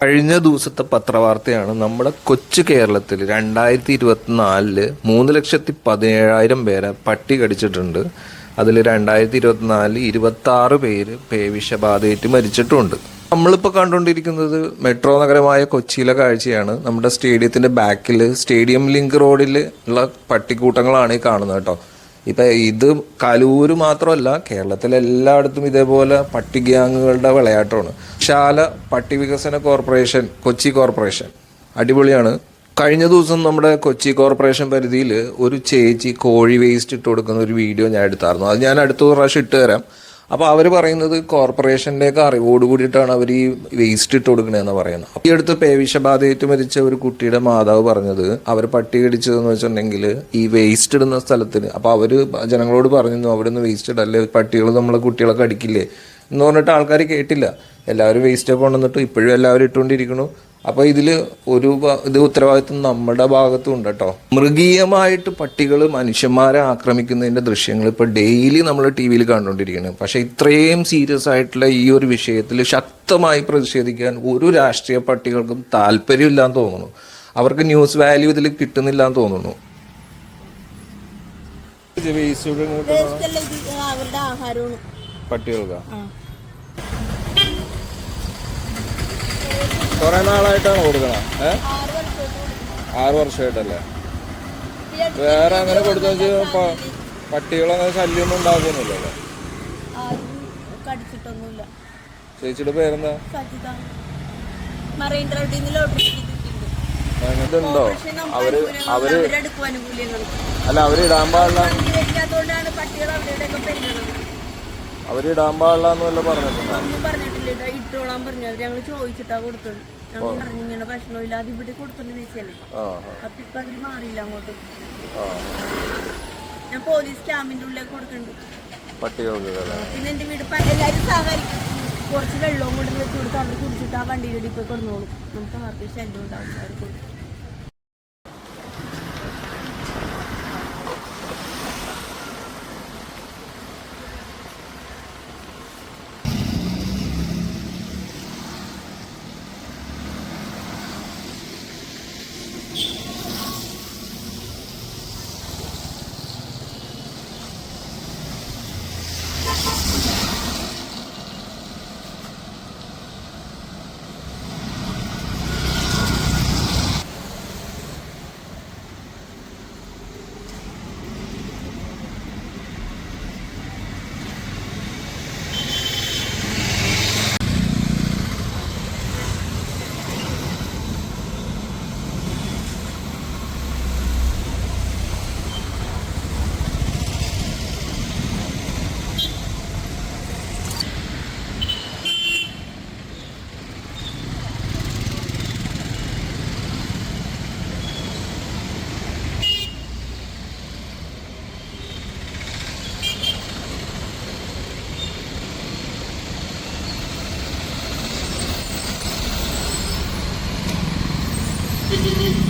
കഴിഞ്ഞ ദിവസത്തെ പത്രവാർത്തയാണ് നമ്മുടെ കൊച്ചു കേരളത്തിൽ 2024 3,17,000 പേരെ പട്ടി കടിച്ചിട്ടുണ്ട്. അതിൽ 2024 26 പേര് പേവിഷബാധയേറ്റ് മരിച്ചിട്ടുമുണ്ട്. നമ്മളിപ്പോൾ കണ്ടുകൊണ്ടിരിക്കുന്നത് മെട്രോ നഗരമായ കൊച്ചിയിലെ കാഴ്ചയാണ്. നമ്മുടെ സ്റ്റേഡിയത്തിൻ്റെ ബാക്കിൽ സ്റ്റേഡിയം ലിങ്ക് റോഡിൽ ഉള്ള പട്ടിക്കൂട്ടങ്ങളാണ് ഈ കാണുന്നത് കേട്ടോ. ഇപ്പം ഇത് കലൂര് മാത്രമല്ല, കേരളത്തിലെ എല്ലായിടത്തും ഇതേപോലെ പട്ടി ഗ്യാങ്ങുകളുടെ വിളയാട്ടമാണ്. ശാല പട്ടി വികസന കോർപ്പറേഷൻ, കൊച്ചി കോർപ്പറേഷൻ അടിപൊളിയാണ്. കഴിഞ്ഞ ദിവസം നമ്മുടെ കൊച്ചി കോർപ്പറേഷൻ പരിധിയിൽ ഒരു ചേച്ചി കോഴി വേസ്റ്റ് ഇട്ട് കൊടുക്കുന്ന ഒരു വീഡിയോ ഞാൻ എടുത്തായിരുന്നു. അത് ഞാൻ അടുത്ത പ്രാവശ്യം ഇട്ട് തരാം. അപ്പോൾ അവർ പറയുന്നത് കോർപ്പറേഷൻ്റെയൊക്കെ അറിവോട് കൂടിയിട്ടാണ് അവർ ഈ വേസ്റ്റ് ഇട്ട് കൊടുക്കണതെന്ന് പറയുന്നത്. ഈ അടുത്ത് പേവിഷബാധയേറ്റ് മരിച്ച ഒരു കുട്ടിയുടെ മാതാവ് പറഞ്ഞത് അവർ പട്ടി കടിച്ചതെന്ന് വെച്ചിട്ടുണ്ടെങ്കിൽ ഈ വേസ്റ്റ് ഇടുന്ന സ്ഥലത്തിന്, അപ്പോൾ അവർ ജനങ്ങളോട് പറഞ്ഞിരുന്നു അവിടെ നിന്ന് വേസ്റ്റ് ഇടല്ലേ, പട്ടികൾ നമ്മളെ കുട്ടികളൊക്കെ അടിക്കില്ലേ എന്ന് പറഞ്ഞിട്ട് ആൾക്കാർ കേട്ടില്ല. എല്ലാവരും വേസ്റ്റൊക്കെ കൊണ്ടുവന്നിട്ട് ഇപ്പോഴും എല്ലാവരും ഇട്ടുകൊണ്ടിരിക്കണു. അപ്പോൾ ഇതിൽ ഇത് ഉത്തരവാദിത്വം നമ്മുടെ ഭാഗത്തും ഉണ്ട് കേട്ടോ. മൃഗീയമായിട്ട് പട്ടികൾ മനുഷ്യന്മാരെ ആക്രമിക്കുന്നതിൻ്റെ ദൃശ്യങ്ങൾ ഇപ്പോൾ ഡെയിലി നമ്മൾ ടി വിയിൽ കണ്ടുകൊണ്ടിരിക്കുന്നത്. പക്ഷേ ഇത്രയും സീരിയസ് ആയിട്ടുള്ള ഈ ഒരു വിഷയത്തിൽ ശക്തമായി പ്രതിഷേധിക്കാൻ ഒരു രാഷ്ട്രീയ പാർട്ടികൾക്കും താല്പര്യമില്ലാന്ന് തോന്നുന്നു. അവർക്ക് ന്യൂസ് വാല്യൂ ഇതിൽ കിട്ടുന്നില്ല എന്ന് തോന്നുന്നു. പട്ടികൾക്കാ കുറെ നാളായിട്ടാണ് കൊടുക്കണം. 6 വർഷമായിട്ടല്ലേ? വേറെ അങ്ങനെ കൊടുത്തു പട്ടികളങ്ങനെ ശല്യമൊന്നും ഉണ്ടാക്കുന്നില്ലല്ലോ. ചേച്ചിയുടെ പേരെന്താ? ഇതുണ്ടോ അവര് അല്ല അവരിടാൻ പാടില്ല, അവരിടാൻ പാടില്ലെന്ന് വല്ല പറഞ്ഞിട്ടില്ല. ഇട്ടോളാൻ പറഞ്ഞു. ഞങ്ങൾ ചോദിച്ചിട്ടാ കൊടുത്തത്. ഞങ്ങൾ പറഞ്ഞു ഇങ്ങനെ പ്രശ്നമില്ലാതെ ഇവിടെ കൊടുത്തോണ്ട് വീശല്ലേ. അപ്പൊ ഇപ്പൊ അതിൽ മാറിയില്ല അങ്ങോട്ട്. ഞാൻ പോലീസ് ക്യാമ്പിന്റെ ഉള്ളിലേക്ക് കൊടുക്കുന്നുണ്ട് പട്ടികൾക്ക്. പിന്നെ എന്റെ വീട് എല്ലാവരും സഹകരിക്കും. കുറച്ച് വെള്ളവും കൊണ്ട് വെച്ച് കൊടുത്ത് അവർ കുടിച്ചിട്ട് ആ വണ്ടിയുടെ ഇപ്പൊ കൊടുന്നോളും. നമുക്ക് ആർക്കും ശല്യം ഉണ്ടാവും. അവർക്ക് Thank you.